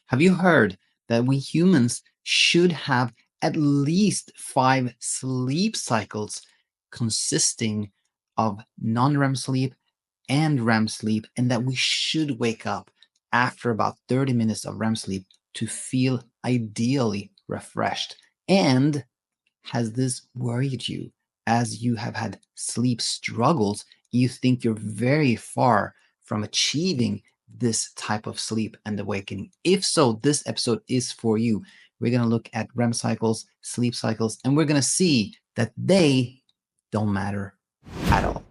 Have you heard that we humans should have at least 5 sleep cycles consisting of non-REM sleep and REM sleep, and that we should wake up after about 30 minutes of REM sleep to feel ideally refreshed? And has this worried you as you have had sleep struggles? You think you're very far from achieving this type of sleep and awakening? If so, this episode is for you. We're going to look at REM cycles, sleep cycles, and we're going to see that they don't matter at all.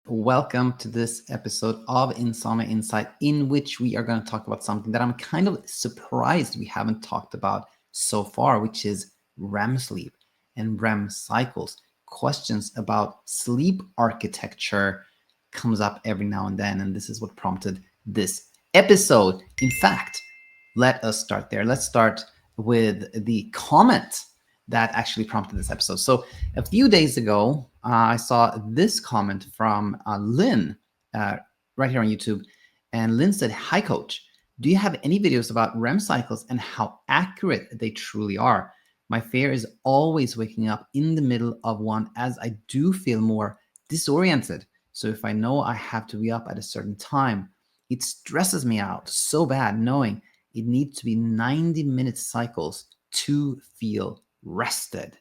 Welcome to this episode of Insomnia Insight, in which we are going to talk about something that I'm kind of surprised we haven't talked about so far, which is REM sleep and REM cycles. Questions about sleep architecture comes up every now and then, and this is what prompted this episode. In fact, let us start there. Let's start with the comment that actually prompted this episode. So a few days ago, I saw this comment from Lynn right here on YouTube. And Lynn said, "Hi, coach. Do you have any videos about REM cycles and how accurate they truly are? My fear is always waking up in the middle of one, as I do feel more disoriented. So if I know I have to be up at a certain time, it stresses me out so bad knowing it needs to be 90-minute cycles to feel rested."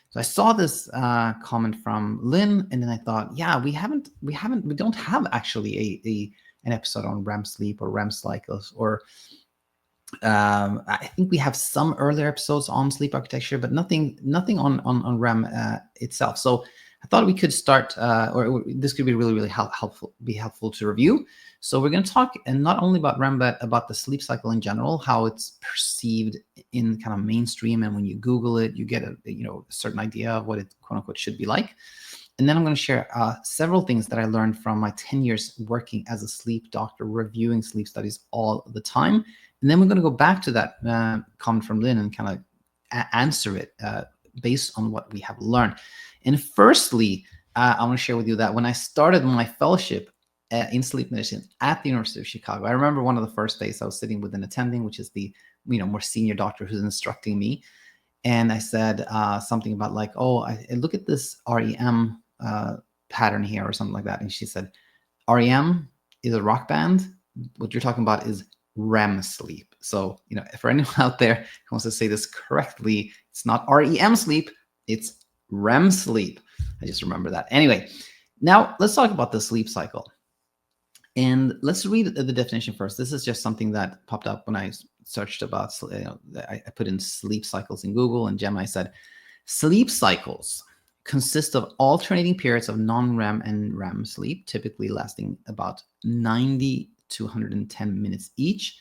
So I saw this comment from Lynn, and then I thought, yeah, we don't have actually an episode on REM sleep or REM cycles, or I think we have some earlier episodes on sleep architecture, but nothing on REM itself. So I thought we could start, or this could be really helpful to review. So we're going to talk, and not only about REM, but about the sleep cycle in general, how it's perceived in kind of mainstream, and when you Google it, you get a certain idea of what it quote unquote should be like. And then I'm going to share several things that I learned from my 10 years working as a sleep doctor, reviewing sleep studies all the time. And then we're going to go back to that comment from Lynn and kind of answer it based on what we have learned. And firstly, I want to share with you that when I started my fellowship in sleep medicine at the University of Chicago, I remember one of the first days I was sitting with an attending, which is the more senior doctor who's instructing me. And I said something about like, oh, I look at this REM pattern here or something like that. And she said, REM is a rock band. What you're talking about is REM sleep. So, for anyone out there who wants to say this correctly, it's not REM sleep, it's REM sleep. I just remember that. Anyway, now let's talk about the sleep cycle. And let's read the definition first. This is just something that popped up when I searched about, I put in sleep cycles in Google, and Gemini said, sleep cycles consist of alternating periods of non-REM and REM sleep, typically lasting about 90 to 110 minutes each.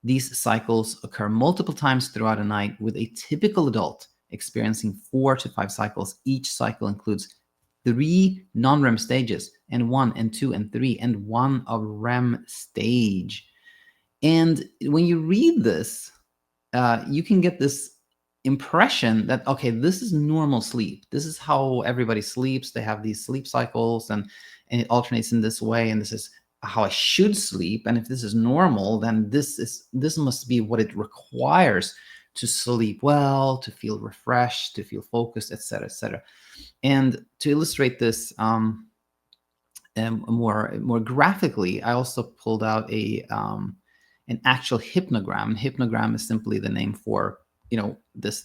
These cycles occur multiple times throughout a night, with a typical adult experiencing 4 to 5 cycles. Each cycle includes 3 non-REM stages, and 1 and 2 and 3 and 1 of REM stage. And when you read this, you can get this impression that, okay, this is normal sleep. This is how everybody sleeps. They have these sleep cycles, and it alternates in this way, and this is how I should sleep. And if this is normal, then this must be what it requires to sleep well, to feel refreshed, to feel focused, etc., etc. And to illustrate this more graphically, I also pulled out an actual hypnogram. Hypnogram is simply the name for this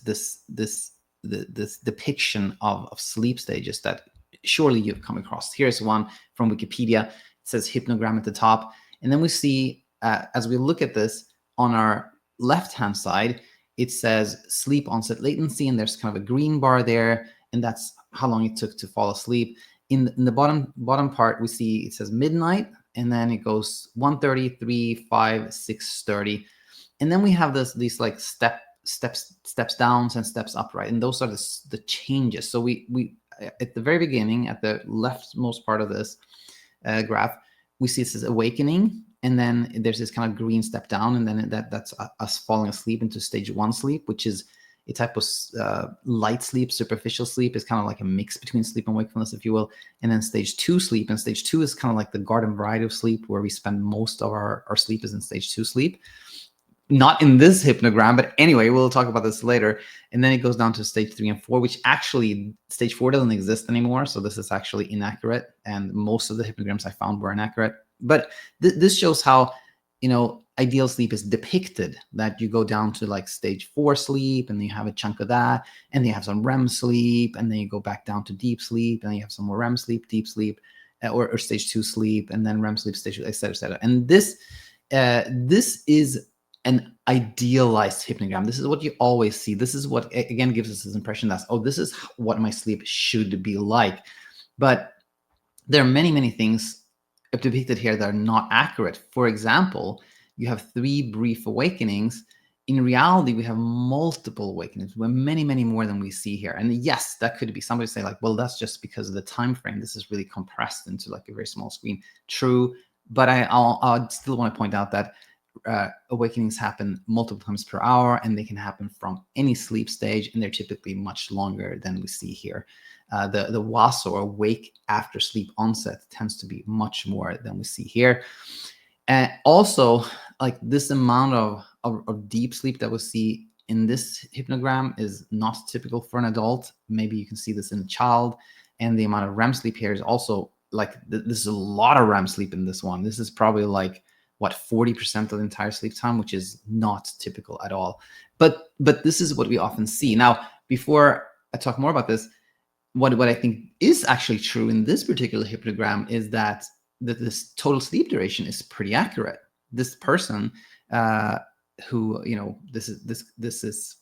depiction of sleep stages that surely you've come across. Here's one from Wikipedia. It says hypnogram at the top, and then we see as we look at this on our left-hand side, it says sleep onset latency, and there's kind of a green bar there, and that's how long it took to fall asleep. In the bottom part, we see it says midnight, and then it goes 1:30, 3, 5, 6:30, and then we have these like steps downs and steps up, right? And those are the changes. So we at the very beginning, at the leftmost part of this graph, we see it says awakening, and then there's this kind of green step down, and then that's us falling asleep into stage 1 sleep, which is a type of light sleep. Superficial sleep is kind of like a mix between sleep and wakefulness, if you will. And then stage 2 sleep. And stage 2 is kind of like the garden variety of sleep, where we spend most of our sleep is in stage 2 sleep. Not in this hypnogram, but anyway, we'll talk about this later. And then it goes down to stage 3 and 4, which actually stage 4 doesn't exist anymore. So this is actually inaccurate. And most of the hypnograms I found were inaccurate. But this shows how, ideal sleep is depicted, that you go down to like stage 4 sleep, and then you have a chunk of that, and then you have some REM sleep, and then you go back down to deep sleep, and then you have some more REM sleep, deep sleep, or stage 2 sleep, and then REM sleep, stage, et cetera, et cetera. And this is an idealized hypnogram. This is what you always see. This is what, again, gives us this impression that, oh, this is what my sleep should be like. But there are many, many things depicted here that are not accurate. For example, you have 3 brief awakenings. In reality, we have multiple awakenings. We have many, many more than we see here. And yes, that could be somebody say like, well, that's just because of the time frame. This is really compressed into like a very small screen. True, but I'll still want to point out that awakenings happen multiple times per hour, and they can happen from any sleep stage, and they're typically much longer than we see here. The WASO, or wake after sleep onset, tends to be much more than we see here. And also, like, this amount of deep sleep that we see in this hypnogram is not typical for an adult. Maybe you can see this in a child. And the amount of REM sleep here is also like, this is a lot of REM sleep in this one. This is probably like, what, 40% of the entire sleep time, which is not typical at all. But this is what we often see. Now, before I talk more about this, what I think is actually true in this particular hypnogram is that this total sleep duration is pretty accurate. This person who, this is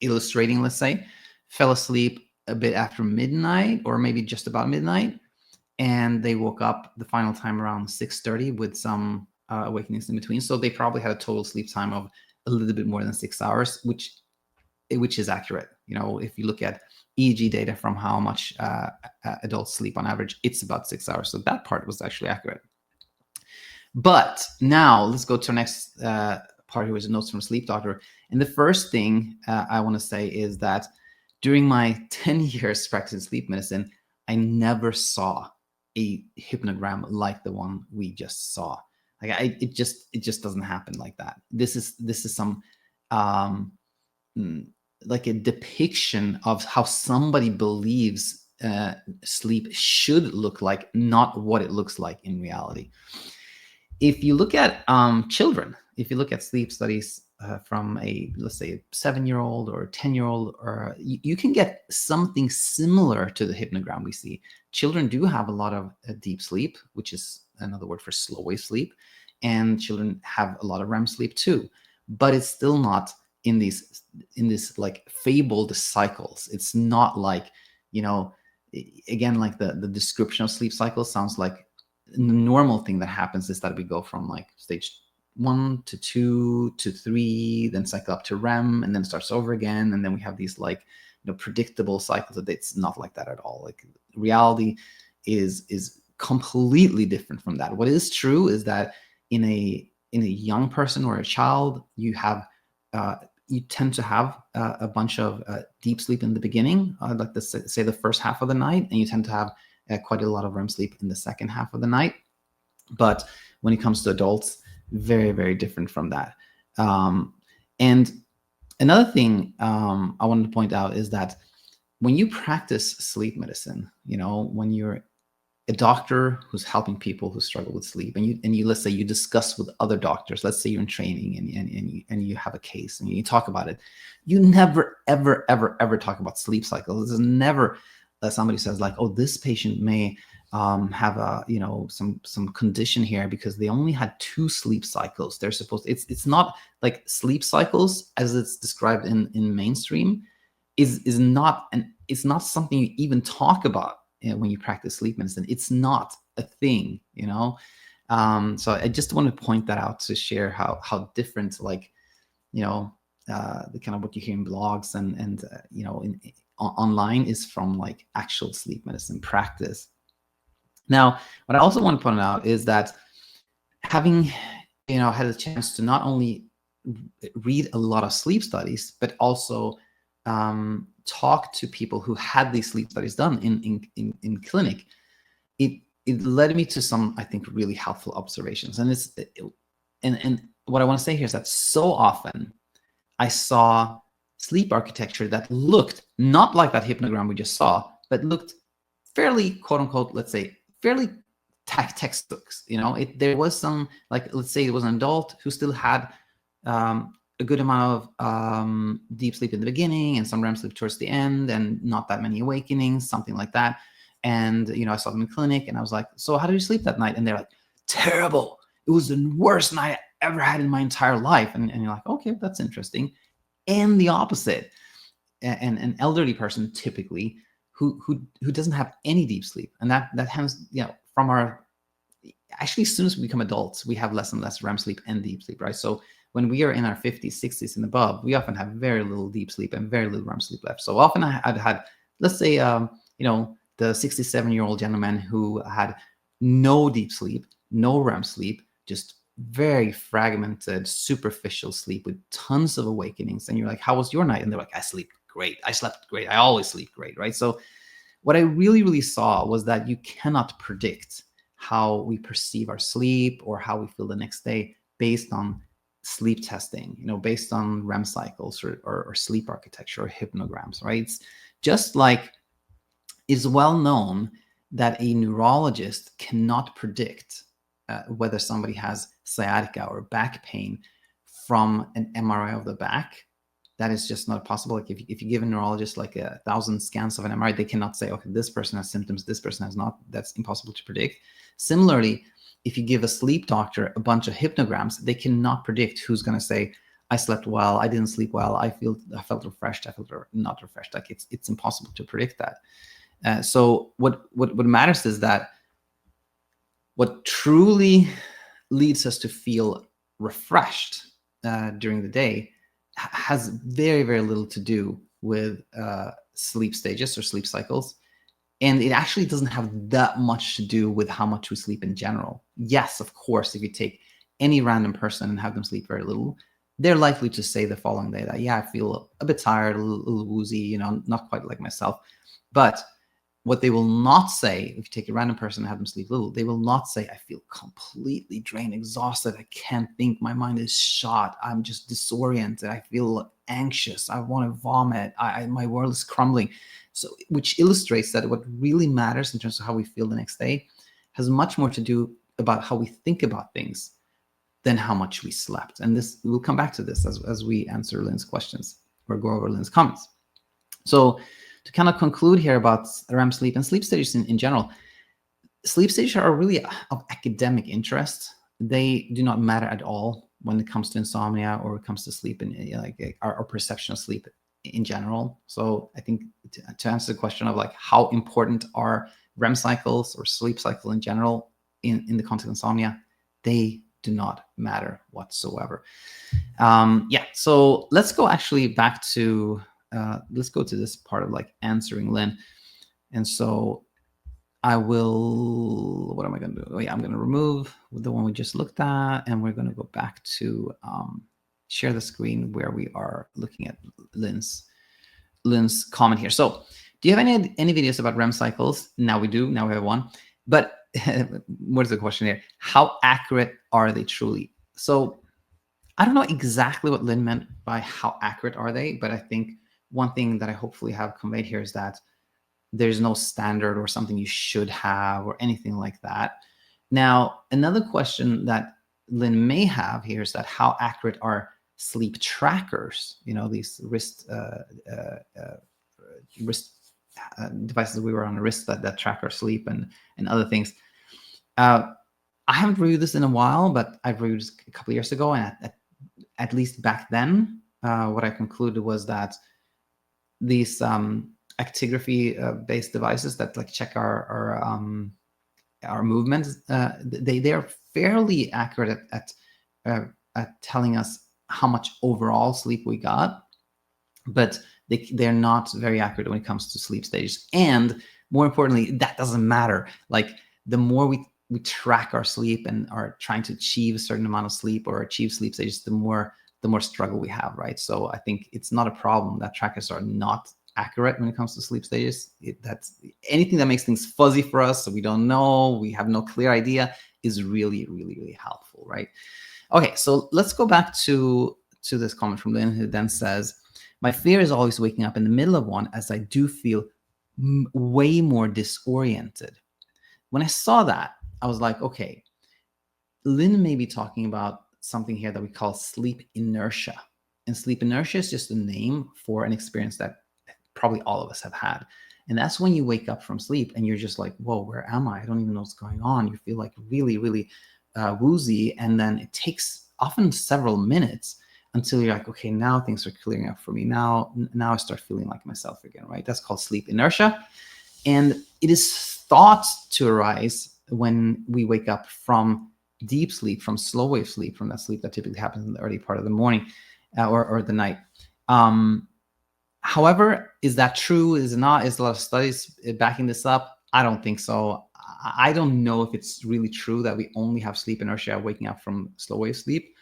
illustrating, let's say, fell asleep a bit after midnight, or maybe just about midnight, and they woke up the final time around 6:30 with some awakenings in between. So they probably had a total sleep time of a little bit more than 6 hours, which is accurate. If you look at EEG data from how much adults sleep on average, it's about 6 hours. So that part was actually accurate. But now let's go to our next part here, which is notes from a sleep doctor. And the first thing I want to say is that during my 10 years practicing sleep medicine, I never saw a hypnogram like the one we just saw. Like, it just doesn't happen like that. This is some like a depiction of how somebody believes sleep should look like, not what it looks like in reality. If you look at children, if you look at sleep studies from let's say, a 7-year-old or a 10-year-old, or you can get something similar to the hypnogram we see. Children do have a lot of deep sleep, which is another word for slow wave sleep, and children have a lot of REM sleep too, but it's still not in this like fabled cycles. It's not like, again, like the description of sleep cycles sounds like the normal thing that happens is that we go from like stage 1 to 2 to 3, then cycle up to REM, and then it starts over again, and then we have these like predictable cycles. It's not like that at all. Like, reality is completely different from that. What is true is that in a young person or a child, you tend to have a bunch of deep sleep in the beginning, like say the first half of the night, and you tend to have quite a lot of REM sleep in the second half of the night. But when it comes to adults, very, very different from that. And another thing I wanted to point out is that when you practice sleep medicine, when you're a doctor who's helping people who struggle with sleep, and you let's say you discuss with other doctors, let's say you're in training and you have a case and you talk about it, you never ever talk about sleep cycles. There's never somebody says like, oh, this patient may have a some condition here because they only had 2 sleep cycles. They're supposed it's not like sleep cycles as it's described in mainstream is not, and it's not something you even talk about when you practice sleep medicine. It's not a thing, so I just want to point that out to share how different, like, the kind of what you hear in blogs and online is from like actual sleep medicine practice. Now, what I also want to point out is that having had a chance to not only read a lot of sleep studies, but also talked to people who had these sleep studies done in clinic, it led me to some, I think, really helpful observations. And what I want to say here is that so often I saw sleep architecture that looked not like that hypnogram we just saw, but looked fairly, quote unquote, let's say, fairly textbooks. There was some, like, let's say it was an adult who still had a good amount of deep sleep in the beginning and some REM sleep towards the end, and not that many awakenings, something like that. And I saw them in clinic, and I was like, "So how did you sleep that night?" And they're like, "Terrible. It was the worst night I ever had in my entire life." And you're like, "Okay, that's interesting." And the opposite, an elderly person typically who doesn't have any deep sleep, and that has, from our, actually, as soon as we become adults, we have less and less REM sleep and deep sleep, right? So when we are in our 50s, 60s, and above, we often have very little deep sleep and very little REM sleep left. So often I've had, let's say, the 67-year-old gentleman who had no deep sleep, no REM sleep, just very fragmented, superficial sleep with tons of awakenings. And you're like, "How was your night?" And they're like, "I sleep great. I slept great. I always sleep great," right? So what I really, really saw was that you cannot predict how we perceive our sleep or how we feel the next day based on sleep testing, based on REM cycles or sleep architecture or hypnograms, right? It's just like, it's well known that a neurologist cannot predict whether somebody has sciatica or back pain from an MRI of the back. That is just not possible. Like, if you give a neurologist like 1,000 scans of an MRI, they cannot say, "Okay, this person has symptoms, this person has not." That's impossible to predict. Similarly, if you give a sleep doctor a bunch of hypnograms, they cannot predict who's going to say, "I slept well, I didn't sleep well, I felt refreshed, I felt not refreshed." Like, it's impossible to predict that. So what matters is that what truly leads us to feel refreshed during the day has very, very little to do with sleep stages or sleep cycles. And it actually doesn't have that much to do with how much we sleep in general. Yes, of course, if you take any random person and have them sleep very little, they're likely to say the following day that, "Yeah, I feel a bit tired, a little woozy, not quite like myself." But what they will not say, if you take a random person and have them sleep little, they will not say, "I feel completely drained, exhausted. I can't think. My mind is shot. I'm just disoriented. I feel anxious. I want to vomit. My world is crumbling." So, which illustrates that what really matters in terms of how we feel the next day has much more to do about how we think about things than how much we slept. And we'll come back to this as we answer Lynn's questions or go over Lynn's comments. So, to kind of conclude here about REM sleep and sleep stages in general, sleep stages are really of academic interest. They do not matter at all when it comes to insomnia or it comes to sleep and like our perception of sleep in general. So I think to answer the question of like how important are REM cycles or sleep cycle in general in the context of insomnia, they do not matter whatsoever. Yeah, so let's go actually back to let's go to this part of like answering Lynn. And so I will, what am I going to do? Oh yeah, I'm going to remove the one we just looked at, and we're going to go back to share the screen where we are looking at Lynn's comment here. So do you have any videos about REM cycles? Now we do, now we have one. But what's the question here? How accurate are they truly? So I don't know exactly what Lynn meant by how accurate are they, but I think one thing that I hopefully have conveyed here is that there's no standard or something you should have or anything like that. Now, another question that Lynn may have here is that how accurate are sleep trackers? These wrist devices we wear on the wrist that track our sleep and other things. I haven't reviewed this in a while, but I've reviewed this a couple of years ago, and at least back then, what I concluded was that these actigraphy-based devices that like check our movements, they are fairly accurate at telling us how much overall sleep we got, but they're not very accurate when it comes to sleep stages. And more importantly, that doesn't matter. Like the more we track our sleep and are trying to achieve a certain amount of sleep or achieve sleep stages, the more the more struggle we have, right? So I think it's not a problem that trackers are not accurate when it comes to sleep stages. That's anything that makes things fuzzy for us, so we don't know, we have no clear idea, is really, really, really helpful, right? Okay, so let's go back to this comment from Lynn, who then says, my fear is always waking up in the middle of one, as I do feel way more disoriented. When I saw that, I was like, okay, Lynn may be talking about something here that we call sleep inertia. And sleep inertia is just a name for an experience that probably all of us have had. And that's when you wake up from sleep and you're just like, whoa, where am I? I don't even know what's going on. You feel like really, really woozy. And then it takes often several minutes until you're like, okay, now things are clearing up for me. Now I start feeling like myself again, right? That's called sleep inertia. And it is thought to arise when we wake up from deep sleep, from slow wave sleep, from that sleep that typically happens in the early part of the morning or the night. However, is that true? Is it not? Is a lot of studies backing this up? I don't think so. I don't know if it's really true that we only have sleep inertia waking up from slow wave sleep.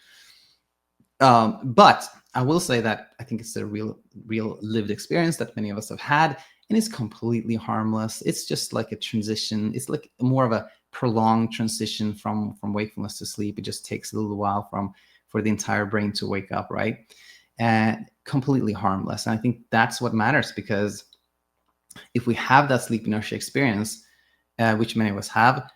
But I will say that I think it's a real lived experience that many of us have had, and it's completely harmless. It's just like a transition. It's like more of a prolonged transition from wakefulness to sleep. It just takes a little while for the entire brain to wake up, right? And completely harmless. And I think that's what matters, because if we have that sleep inertia experience, which many of us have,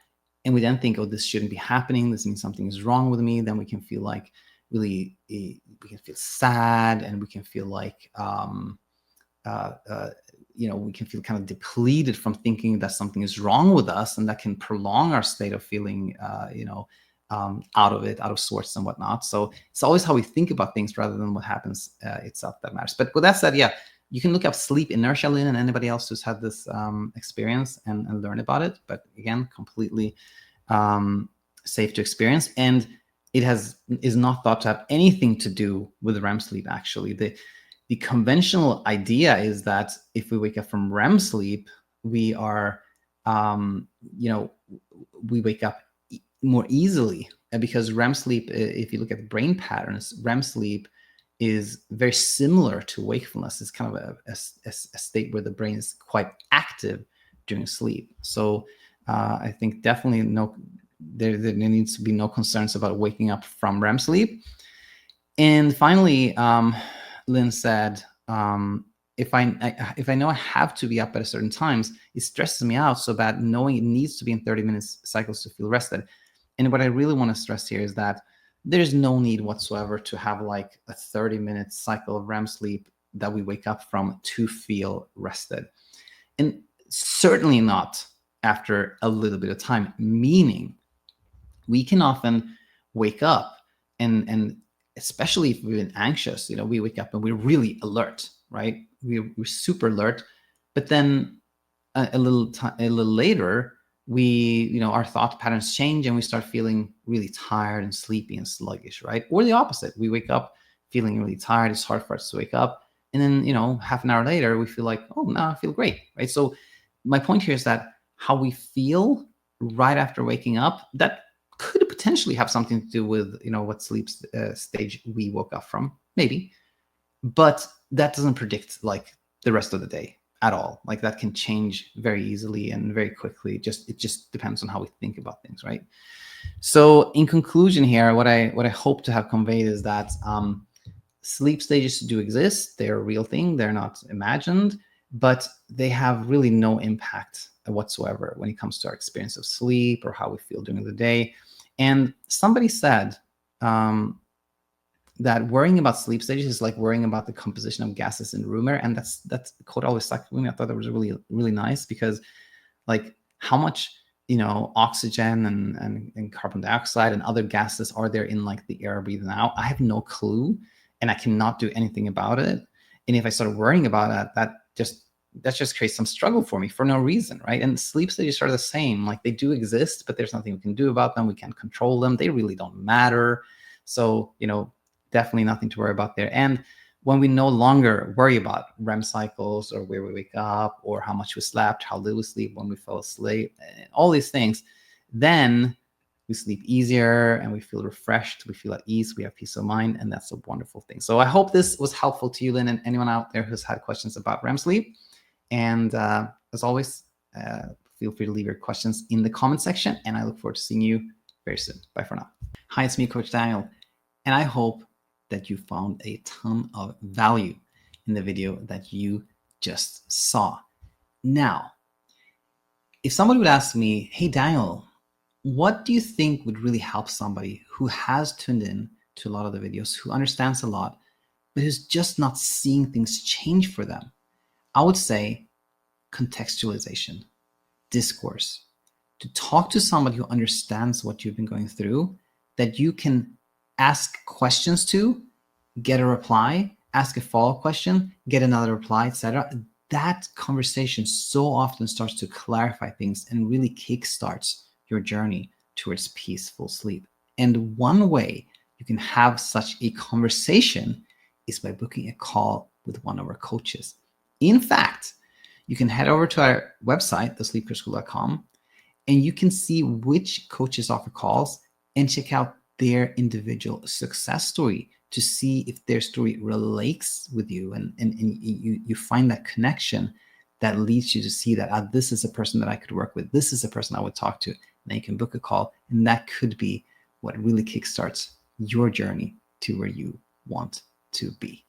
and we then think, oh, this shouldn't be happening, this means something is wrong with me, then we can feel like really, we can feel sad, and we can feel like, we can feel kind of depleted from thinking that something is wrong with us, and that can prolong our state of feeling, out of sorts and whatnot. So it's always how we think about things rather than what happens itself that matters. But with that said, yeah, you can look up sleep inertia, Lynn, and anybody else who's had this experience and learn about it. But again, completely safe to experience. And it is not thought to have anything to do with REM sleep, actually. The conventional idea is that if we wake up from REM sleep, we are, we wake up more easily, because REM sleep, if you look at brain patterns, REM sleep is very similar to wakefulness. It's kind of a state where the brain is quite active during sleep. So I think definitely there needs to be no concerns about waking up from REM sleep. And finally, Lynn said, if I know I have to be up at a certain times, it stresses me out so bad knowing it needs to be in 30 minutes cycles to feel rested. And what I really want to stress here is that there's no need whatsoever to have like a 30-minute cycle of REM sleep that we wake up from to feel rested. And certainly not after a little bit of time, meaning we can often wake up and especially if we've been anxious, we wake up and we're really alert, right? We're super alert, but then a little later, our thought patterns change and we start feeling really tired and sleepy and sluggish, right? Or the opposite, we wake up feeling really tired. It's hard for us to wake up, and then half an hour later we feel like, oh, now I feel great, right? So my point here is that how we feel right after waking up, that could potentially have something to do with what sleep stage we woke up from, maybe, but that doesn't predict like the rest of the day at all. Like that can change very easily and very quickly. It just depends on how we think about things, right? So in conclusion here, what I hope to have conveyed is that sleep stages do exist. They're a real thing. They're not imagined, but they have really no impact whatsoever when it comes to our experience of sleep or how we feel during the day. And somebody said that worrying about sleep stages is like worrying about the composition of gases in room air. And that's quote always stuck with me. I thought that was really, really nice, because like how much oxygen and carbon dioxide and other gases are there in like the air breathing out? I have no clue, and I cannot do anything about it. And if I start worrying about that just creates some struggle for me for no reason, right? And sleep stages are the same. Like they do exist, but there's nothing we can do about them. We can't control them. They really don't matter. So definitely nothing to worry about there. And when we no longer worry about REM cycles or where we wake up or how much we slept, how little we sleep, when we fell asleep, all these things, then we sleep easier and we feel refreshed, we feel at ease, we have peace of mind, and that's a wonderful thing. So I hope this was helpful to you, Lynn, and anyone out there who's had questions about REM sleep. And as always, feel free to leave your questions in the comment section, and I look forward to seeing you very soon. Bye for now. Hi, it's me, Coach Daniel, and I hope that you found a ton of value in the video that you just saw. Now, if somebody would ask me, hey, Daniel, what do you think would really help somebody who has tuned in to a lot of the videos, who understands a lot, but who's just not seeing things change for them? I would say contextualization, discourse, to talk to somebody who understands what you've been going through, that you can ask questions to, get a reply, ask a follow-up question, get another reply, etc. That conversation so often starts to clarify things and really kickstarts your journey towards peaceful sleep. And one way you can have such a conversation is by booking a call with one of our coaches. In fact, you can head over to our website, thesleepcoachschool.com, and you can see which coaches offer calls and check out their individual success story to see if their story relates with you, and you find that connection that leads you to see that this is a person that I could work with, this is a person I would talk to, and then you can book a call, and that could be what really kickstarts your journey to where you want to be.